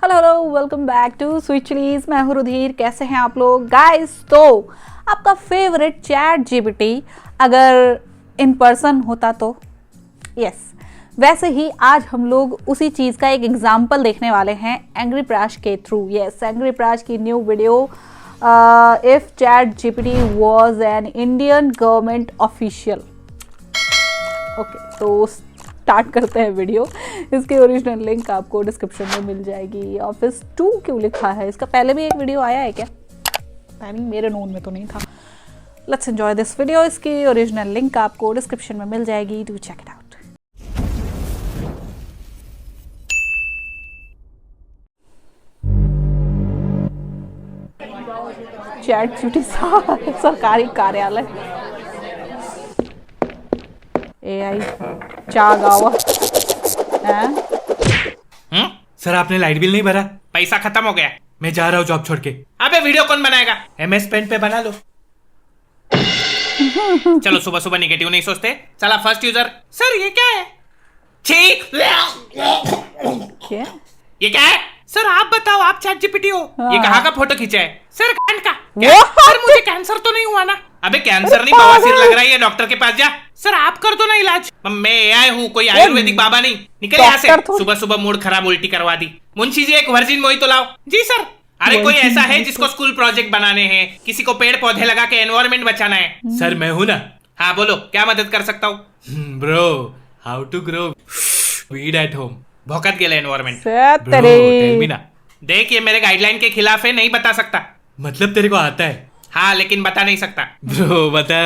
Hello hello, welcome back to Sweet Chillies. मैं हूँ रुधिर। कैसे हैं आप लोग गाइस? तो आपका फेवरेट चैट जीपीटी अगर इन पर्सन होता तो यस, वैसे ही आज हम लोग उसी चीज़ का एक एग्जाम्पल देखने वाले हैं एंग्री प्रैश के थ्रू। यस, एंग्री प्रैश की new video if chat GPT was an Indian government official. Okay, तो स्टार्ट करते हैं वीडियो। इसकी ओरिजिनल लिंक आपको डिस्क्रिप्शन में मिल जाएगी। ऑफिस 2 क्यों लिखा है? इसका पहले भी एक वीडियो आया है क्या? पता नहीं, मेरे नोन में तो नहीं था। Let's enjoy this video. इसकी ओरिजिनल लिंक आपको डिस्क्रिप्शन में मिल जाएगी, do check it out. ChatGPT सरकारी कार्यालय एआई चागावा। सर आपने लाइट बिल नहीं भरा? पैसा खत्म हो गया। मैं जा रहा हूँ जॉब छोड़ के। अबे वीडियो कौन बनाएगा? MS पेंट पे बना लो। चलो सुबह सुबह निगेटिव नहीं सोचते। चला फर्स्ट यूजर। सर ये क्या है? छी! क्या? ये क्या है? सर आप बताओ, आप चैट जीपीटी हो। ये कहाँ का फोटो खींचा है? सर कान का। सर मुझे कैंसर तो नहीं हुआ ना? अबे कैंसर नहीं, बवासीर लग रही है, डॉक्टर के पास जा। सर आप कर दो ना इलाज। मैं एआई हूँ, कोई आयुर्वेदिक बाबा नहीं। निकल यहाँ से। सुबह सुबह मूड खराब, उल्टी करवा दी। मुंशी जी एक वर्जिन मोहितो लाओ। जी सर। अरे कोई ऐसा है जिसको स्कूल प्रोजेक्ट बनाने हैं, किसी को पेड़ पौधे लगा के एनवायरमेंट बचाना है? सर मैं हूँ ना। हाँ बोलो, क्या मदद कर सकता हूँ? Bro, how to grow weed at home. भौकत गेले एनवायरमेंट। टेल मी ना। देख, ये मेरे गाइडलाइन के खिलाफ है, नहीं बता सकता। मतलब तेरे को आता है? हाँ, लेकिन बता नहीं सकता। ब्रो बता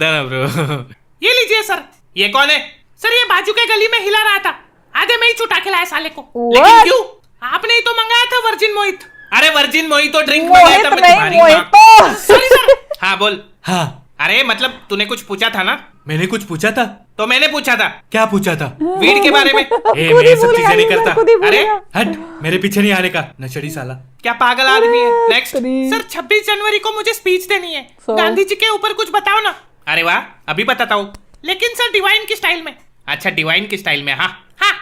ना ब्रो। ये लीजिए सर। ये कौन है? सर ये बाजू के गली में हिला रहा था, आधे में ही छुटा खिलाया साले को। लेकिन क्यों? आपने ही तो मंगाया था वर्जिन मोहित। अरे वर्जिन मोहित तो ड्रिंक मंगाया था तुम्हारी। Sorry sir. हाँ बोल। हाँ। अरे मतलब तूने कुछ पूछा था ना? मैंने कुछ पूछा था? तो मैंने पूछा था। क्या पूछा था? वीड के बारे में। मैं ये सब चीजें नहीं करता। अरे हट, मेरे पीछे नहीं आने का नशड़ी साला। क्या पागल आदमी है। नेक्स्ट। सर 26 जनवरी को मुझे स्पीच देनी है, गांधी जी के ऊपर कुछ बताओ ना। अरे वाह, अभी बताता हूँ, लेकिन सर डिवाइन की स्टाइल में। अच्छा डिवाइन की स्टाइल में। हाँ हाँ,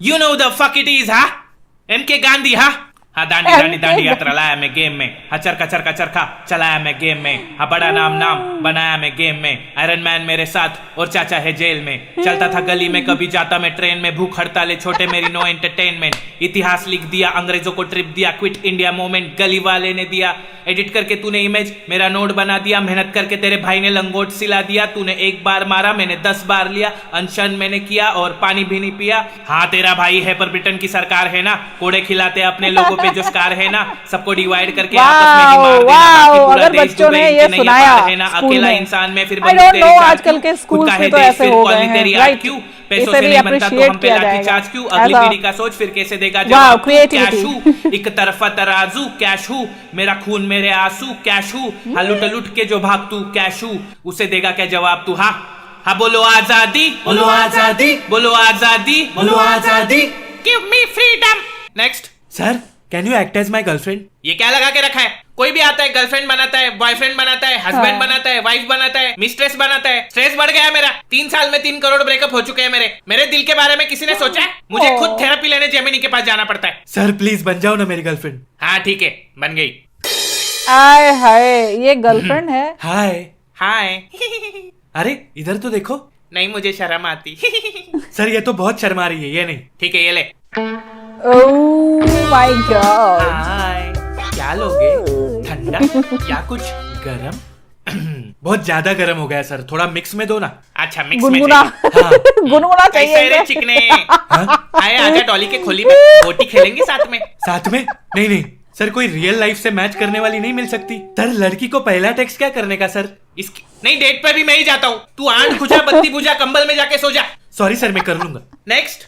you know the fuck it is. हाँ MK गांधी। हाँ हाँ, दांडी यात्रा लाया मैं गेम में। हचर कचर कचर खा चलाया मैं गेम में। हाँ बड़ा नाम बनाया मैं गेम में। आयरन मैन मेरे साथ और चाचा है जेल में। चलता था गली में, कभी जाता मैं ट्रेन में। भूख हड़ताले छोटे मेरी नो एंटरटेनमेंट। इतिहास लिख दिया, अंग्रेजों को ट्रिप दिया, क्विट इंडिया मूवमेंट गली वाले ने दिया। एडिट करके तूने इमेज मेरा नोट बना दिया। मेहनत करके तेरे भाई ने लंगोट सिला दिया। तूने एक बार मारा, मैंने 10 बार लिया। अनशन मैंने किया और पानी भी नहीं पिया। हाँ तेरा भाई है पर ब्रिटेन की सरकार है ना। कोड़े खिलाते अपने लोगों पे जो स्कार है ना, सबको डिवाइड करके आपस में ही मार देना। अगर बच्चों ने ये सुनाया है ना, अकेला इंसान में फिर आजकल के स्कूल में तो ऐसे हो गए हैं, राइट? क्यों पैसों से नहीं बनता तो हम पे लाठी चार्ज क्यों? अगली पीढ़ी का सोच फिर कैसे देगा जवाब? कैशू एक तरफा तराजू कैशू, मेरा खून मेरे आंसू कैशू। लुट लुट के जो भाग तू कैशू, उसे देगा क्या जवाब तू? हाँ हाँ बोलो आजादी, बोलो आजादी, बोलो आजादी, बोलो आजादी। Give me freedom. Next. Sir can you act as my girlfriend? ये क्या लगा के रखा है? कोई भी आता है गर्लफ्रेंड बनाता है, बॉयफ्रेंड बनाता है, हस्बैंड बनाता है, वाइफ बनाता है, मिस्ट्रेस बनाता है। स्ट्रेस बढ़ गया है मेरा। 3 साल में 3 करोड़ ब्रेकअप हो चुके हैं मेरे दिल के बारे में किसी ने सोचा है? मुझे खुद थेरेपी लेने जेमिनी के पास जाना पड़ता है। सर प्लीज बन जाओ ना मेरी गर्लफ्रेंड। हाँ ठीक है, बन गई। आय हाय, ये गर्लफ्रेंड है? हाय हाय। अरे इधर तो देखो। नहीं मुझे शर्म आती। सर ये तो बहुत शर्मा रही है, ये नहीं। ठीक है ये ले। Oh my God. हाय, क्या लोगे? ठंडा या कुछ गरम? बहुत ज्यादा गर्म हो गया सर, थोड़ा मिक्स में दो ना। अच्छा मिक्स गुनगुना। में चाहिए। गुनगुना चाहिए। कैसे रे चिकने? आए आजा डॉली के खोली में, बोटी खेलेंगे साथ में। साथ में? नहीं सर, कोई रियल लाइफ से मैच करने वाली नहीं मिल सकती। सर लड़की को पहला टेक्स्ट क्या करने का सर? इसकी नहीं, डेट पे भी मैं ही जाता हूँ। तू आंट खुजा, बत्ती बुझा, कंबल में जाके सो जा। सॉरी सर, मैं कर लूंगा। नेक्स्ट।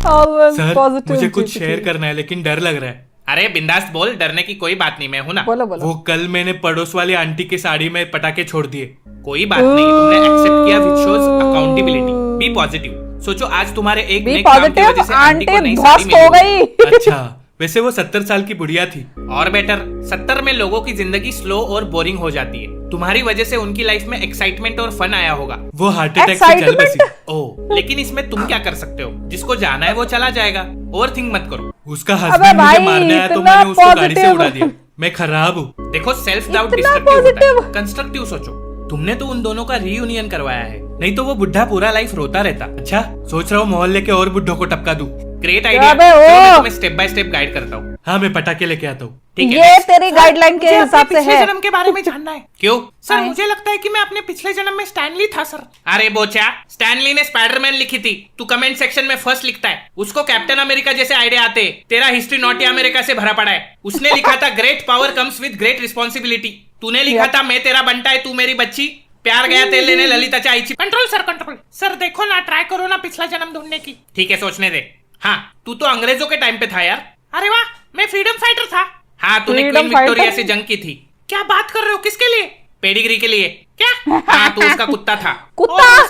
सर मुझे कुछ शेयर करना है लेकिन डर लग रहा है। अरे बिंदास बोल, डरने की कोई बात नहीं, मैं हूं ना। बोलो। वो कल मैंने पड़ोस वाली आंटी की साड़ी में पटाखे छोड़ दिए। कोई बात नहीं, तुमने एक्सेप्ट किया, which shows accountability. Be positive. सोचो आज तुम्हारे एक नेक काम की वजह से आंटी को नई साड़ी मिली। हो गई। अच्छा, वैसे वो 70 साल की बुढ़िया थी। और बेटर, 70 में लोगों की जिंदगी स्लो और बोरिंग हो जाती है। तुम्हारी वजह से उनकी लाइफ में एक्साइटमेंट और फन आया होगा। वो हार्ट अटैक से चल बसी। ओह, लेकिन इसमें तुम क्या कर सकते हो? जिसको जाना है वो चला जाएगा। ओवर थिंक मत करो। उसका अबे हस्बैंड मुझे भाई, मारने आया तो इतना मैंने उसको गाड़ी से positive। उड़ा दिया। मैं खराब हूँ। देखो सेल्फ डाउट इतना डिस्ट्रक्टिव होता है, positive। कंस्ट्रक्टिव सोचो। तुमने तो उन दोनों का रीयूनियन करवाया है, नहीं तो वो बुढ़ा पूरा लाइफ रोता रहता। अच्छा, सोच रहा हूँ मोहल्ले के और बुढ़ों को टपका दूं। Great idea. अबे ओ। मैं तुम्हें स्टेप बाय स्टेप गाइड करता हूँ। हाँ, मैं पटाखे लेके आता हूँ। ठीक है, ये next। तेरी गाइडलाइन के मुझे अपने हिसाब से पिछले है। जन्म के बारे में जानना है। क्यों सर? हाँ। मुझे लगता है कि मैं अपने पिछले जन्म में स्टैनली था सर। अरे बोचा, स्टैनली ने स्पाइडरमैन लिखी थी। तू कमेंट सेक्शन में फर्स्ट लिखता है, उसको कैप्टन अमेरिका जैसे आइडिया आते। तेरा हिस्ट्री नॉटी अमेरिका से भरा पड़ा है। उसने लिखा था great power comes with great responsibility. तूने लिखा था मैं तेरा बंटा है तू मेरी बच्ची, प्यार गया तेल लेने ललिता चाय। Control sir, control sir. देखो ना, ट्राई करो ना पिछला जन्म ढूंढने की। ठीक है, सोचने दे। हाँ, तू तो अंग्रेजों के टाइम पे था यार। अरे वाह, मैं फ्रीडम फाइटर था। हाँ, तूने Freedom क्वीन विक्टोरिया fighter? से जंग की थी। क्या बात कर रहे हो? किसके लिए? पेडिग्री के लिए क्या? हाँ, तू उसका कुत्ता था। कुत्ता? और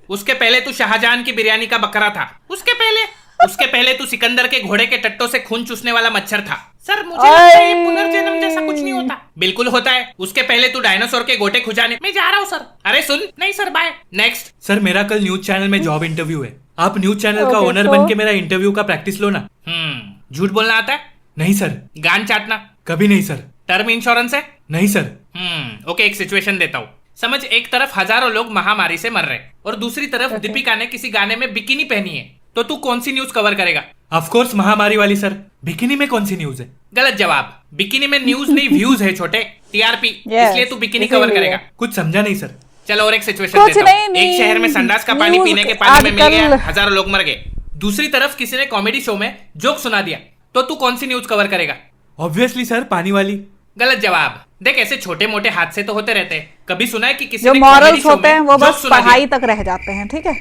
उसके पहले तू शाहजहां की बिरयानी का बकरा था। उसके पहले तू सिकंदर के घोड़े के टट्टों से खून चूसने वाला मच्छर था। सर मुझे लगता है ये पुनर्जन्म जैसा कुछ नहीं होता। बिल्कुल होता है। उसके पहले तू डायनासोर के गोटे खुजाने। मैं जा रहा हूँ सर। अरे सुन, नहीं सर, बाय। नेक्स्ट। सर, मेरा कल न्यूज चैनल में जॉब इंटरव्यू है। आप न्यूज चैनल का Okay, ओनर so- बन के मेरा इंटरव्यू का प्रैक्टिस लो ना। झूठ बोलना आता है? नहीं सर, गान चाटना? कभी नहीं सर। टर्म इंश्योरेंस है? नहीं सर। ओके, एक सिचुएशन देता हूँ। समझ, एक तरफ हजारों लोग महामारी से मर रहे और दूसरी तरफ दीपिका ने किसी गाने में बिकिनी पहनी है, तो तू कौन सी न्यूज कवर करेगा? ऑफ कोर्स महामारी वाली सर। बिकिनी में कौन सी न्यूज है? गलत जवाब। बिकिनी में न्यूज नहीं व्यूज है छोटे, टीआरपी। Yes, इसलिए तू बिकिनी कवर इसीलिए। करेगा। कुछ समझा नहीं सर। चलो और एक सिचुएशन कुछ देता हूँ। नहीं, एक शहर में संडास का पानी न्यूज़ पीने के पानी में मिल गया, आजकल- हजारों लोग मर गए। दूसरी तरफ किसी ने कॉमेडी शो में जोक सुना दिया, तो तू कौन सी न्यूज कवर करेगा? ऑब्वियसली सर, पानी वाली। गलत जवाब। देख, ऐसे छोटे मोटे हादसे तो होते रहते हैं। कभी सुना है कि किसी जो ने comedy मॉरल्स show होते में हैं वो जोक बस सुना दिया? पढ़ाई तक रह जाते हैं। ठीक है,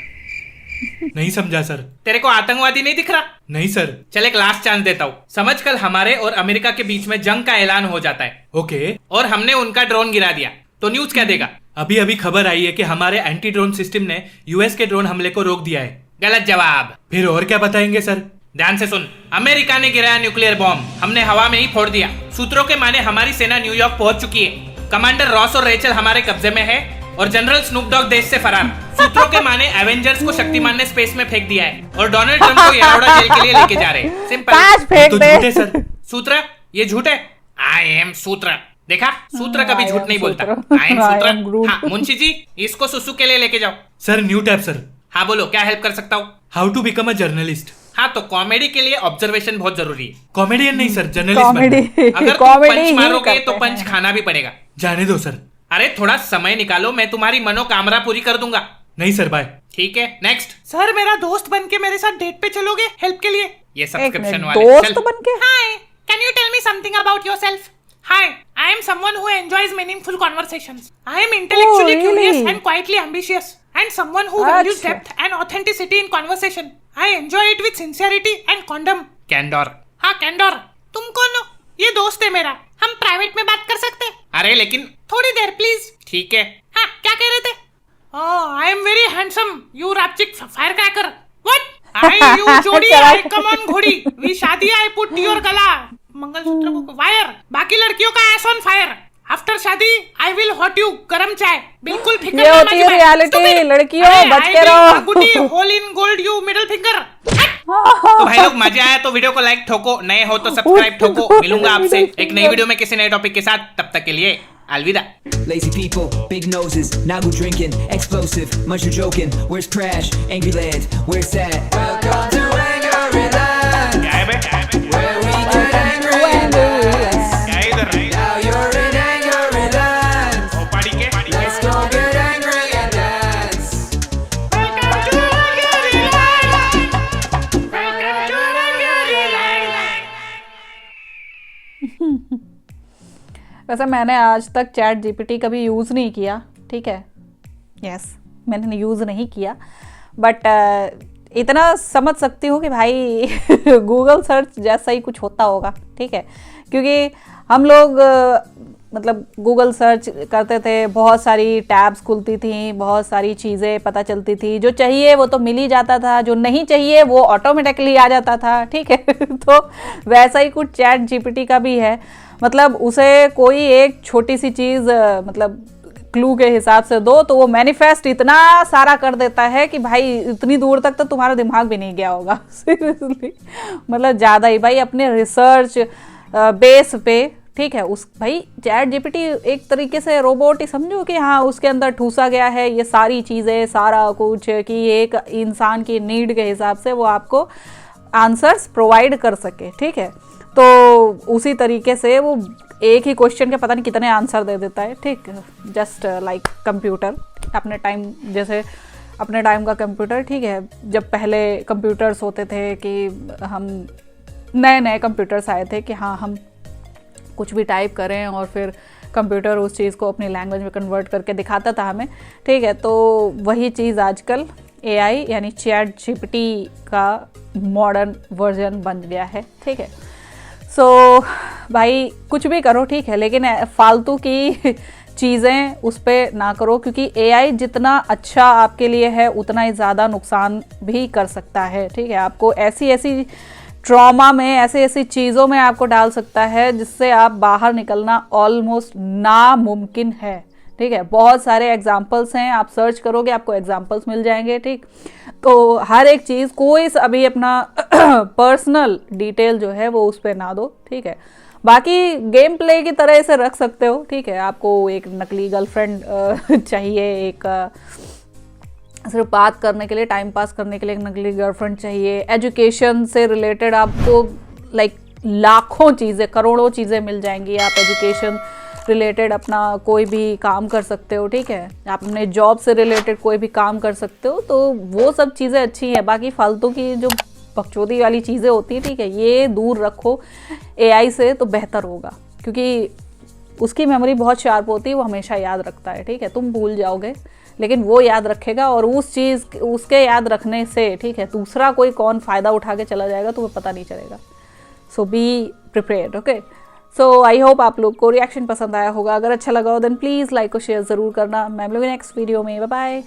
नहीं समझा सर। तेरे को आतंकवादी नहीं दिख रहा? नहीं सर। चल एक लास्ट चांस देता हूँ। समझ, कल हमारे और अमेरिका के बीच में जंग का ऐलान हो जाता है ओके। और हमने उनका ड्रोन गिरा दिया, तो न्यूज क्या देगा? अभी अभी खबर आई है कि हमारे एंटी ड्रोन सिस्टम ने यूएस के ड्रोन हमले को रोक दिया है। गलत जवाब। फिर और क्या बताएंगे सर? ध्यान से सुन। अमेरिका ने गिराया न्यूक्लियर बॉम्ब, हमने हवा में ही फोड़ दिया। सूत्रों के माने हमारी सेना न्यूयॉर्क पहुंच चुकी है। कमांडर रॉस और रेचल हमारे कब्जे में है और जनरल स्नूप डॉग देश से फरार। सूत्रों के माने एवेंजर्स को शक्तिमान ने स्पेस में फेंक दिया है और डोनाल्ड ट्रंप को येरौडा जेल के लिए लेके जा रहे हैं। सिंपल। ताज फेंक तो दे। झूठे सर। सूत्र? ये झूठ है। आई एम सूत्र। देखा, सूत्र कभी I झूठ am नहीं बोलता। सूत्र। आई एम I am सूत्र। Groot। हाँ, मुंशी जी, इसको सुसु के लिए लेके जाओ। Sir, new tab sir. हाँ बोलो, क्या हेल्प कर सकता हूँ? How to become a journalist. हाँ, तो कॉमेडी के लिए ऑब्जर्वेशन बहुत जरूरी है। कॉमेडियन नहीं सर, जर्नलिस्ट कॉमेडी बनना। अगर तुम कॉमेडी पंच ही मारोगे तो करते पंच हैं। खाना भी पड़ेगा। जाने दो सर। अरे थोड़ा समय निकालो, मैं तुम्हारी मनोकामना पूरी कर दूंगा। नहीं सर, बाय। ठीक है, नेक्स्ट। सर, मेरा दोस्त बन के मेरे साथ डेट पे चलोगे हेल्प के लिए? ये एक सब्सक्रिप्शन मिनट, वाले। दोस्त बनके? Hi, can you tell me something about yourself? Hi, I am someone who enjoys meaningful conversations. I am intellectually really? Curious and quietly ambitious and someone who values अच्छा। depth and authenticity in conversation. I enjoy it with sincerity and condom. Candor. हाँ, candour. तुम कौन हो? ये दोस्त है मेरा, हम प्राइवेट में बात कर सकते हैं? अरे लेकिन थोड़ी देर प्लीज। ठीक है। हाँ, क्या कह रहे थे? Oh, I am very handsome. You rapchick firecracker. What? I you जोड़ी, I come on घोड़ी. We शादी I put your गला मंगलसूत्र को वायर। बाकी लड़कियों का ass on fire. आफ्टर शादी आई विल हॉट यू गरम चाय। बिल्कुल फिकर ये होती है रियलिटी। लड़कियों बच के रहो। Hole in gold you middle finger. तो भाई लोग, मजा आया तो वीडियो को लाइक ठोको, नए हो तो सब्सक्राइब ठोको। मिलूंगा आपसे एक नई वीडियो में किसी नए टॉपिक के साथ। तब तक के लिए अलविदा। Lazy people, big noses, Nagu drinking, explosive, much you're joking. Where's Crash? Angry Land, where's that? Welcome to Angryland, क्या है बे? where we get angry and dance. क्या है इधर? Now you're in Angryland, ओ पाड़ी के? let's go get angry and dance. वैसे मैंने आज तक चैट जीपीटी कभी यूज़ नहीं किया। ठीक है, यस, मैंने यूज़ नहीं किया, बट इतना समझ सकती हूँ कि भाई गूगल सर्च जैसा ही कुछ होता होगा। ठीक है, क्योंकि हम लोग मतलब गूगल सर्च करते थे, बहुत सारी टैब्स खुलती थी, बहुत सारी चीज़ें पता चलती थी। जो चाहिए वो तो मिल ही जाता था, जो नहीं चाहिए वो ऑटोमेटिकली आ जाता था। ठीक है तो वैसा ही कुछ चैट जीपीटी का भी है। मतलब उसे कोई एक छोटी सी चीज़ मतलब क्लू के हिसाब से दो तो वो मैनिफेस्ट इतना सारा कर देता है कि भाई इतनी दूर तक तो तुम्हारा दिमाग भी नहीं गया होगा सीरियसली, मतलब ज़्यादा ही भाई अपने रिसर्च बेस पे, ठीक है। उस भाई चैट जीपीटी एक तरीके से रोबोट ही समझो कि हाँ उसके अंदर ठूसा गया है ये सारी चीज़ें, सारा कुछ, कि एक इंसान की नीड के हिसाब से वो आपको आंसर्स प्रोवाइड कर सके, ठीक है। तो उसी तरीके से वो एक ही क्वेश्चन के पता नहीं कितने आंसर दे देता है, ठीक, जस्ट लाइक कंप्यूटर अपने टाइम, जैसे अपने टाइम का कंप्यूटर, ठीक है। जब पहले कंप्यूटर्स होते थे कि हम नए नए कंप्यूटर्स आए थे कि हाँ हम कुछ भी टाइप करें और फिर कंप्यूटर उस चीज़ को अपनी लैंग्वेज में कन्वर्ट करके दिखाता था हमें, ठीक है। तो वही चीज़ आजकल एआई यानी चैट जीपीटी का मॉडर्न वर्जन बन गया है, ठीक है। सो भाई कुछ भी करो, ठीक है, लेकिन फालतू की चीज़ें उस पर ना करो, क्योंकि एआई जितना अच्छा आपके लिए है उतना ही ज़्यादा नुकसान भी कर सकता है, ठीक है। आपको ऐसी ऐसी ट्रॉमा में, ऐसी ऐसी चीज़ों में आपको डाल सकता है जिससे आप बाहर निकलना ऑलमोस्ट नामुमकिन है, ठीक है। बहुत सारे एग्जाम्पल्स हैं, आप सर्च करोगे आपको एग्जाम्पल्स मिल जाएंगे, ठीक। तो हर एक चीज़, कोई अभी अपना पर्सनल डिटेल जो है वो उस पर ना दो, ठीक है। बाकी गेम प्ले की तरह से रख सकते हो, ठीक है। आपको एक नकली गर्लफ्रेंड चाहिए, एक सिर्फ बात करने के लिए, टाइम पास करने के लिए एक नकली गर्लफ्रेंड चाहिए। एजुकेशन से रिलेटेड आपको लाइक लाखों चीज़ें, करोड़ों चीज़ें मिल जाएंगी। आप एजुकेशन रिलेटेड अपना कोई भी काम कर सकते हो, ठीक है। आप अपने जॉब से रिलेटेड कोई भी काम कर सकते हो, तो वो सब चीज़ें अच्छी हैं। बाकी फालतू की जो बकचोदी वाली चीज़ें होती हैं, ठीक है, ये दूर रखो एआई से तो बेहतर होगा, क्योंकि उसकी मेमोरी बहुत शार्प होती है, वो हमेशा याद रखता है, ठीक है। तुम भूल जाओगे लेकिन वो याद रखेगा, और उस चीज़ उसके याद रखने से, ठीक है, दूसरा कोई कौन फ़ायदा उठा के चला जाएगा तो वो पता नहीं चलेगा। So be prepared, okay. So I hope आप लोग को रिएक्शन पसंद आया होगा। अगर अच्छा लगा हो देन प्लीज़ लाइक और शेयर ज़रूर करना। मैं मिलूंगी नेक्स्ट वीडियो में। Bye bye.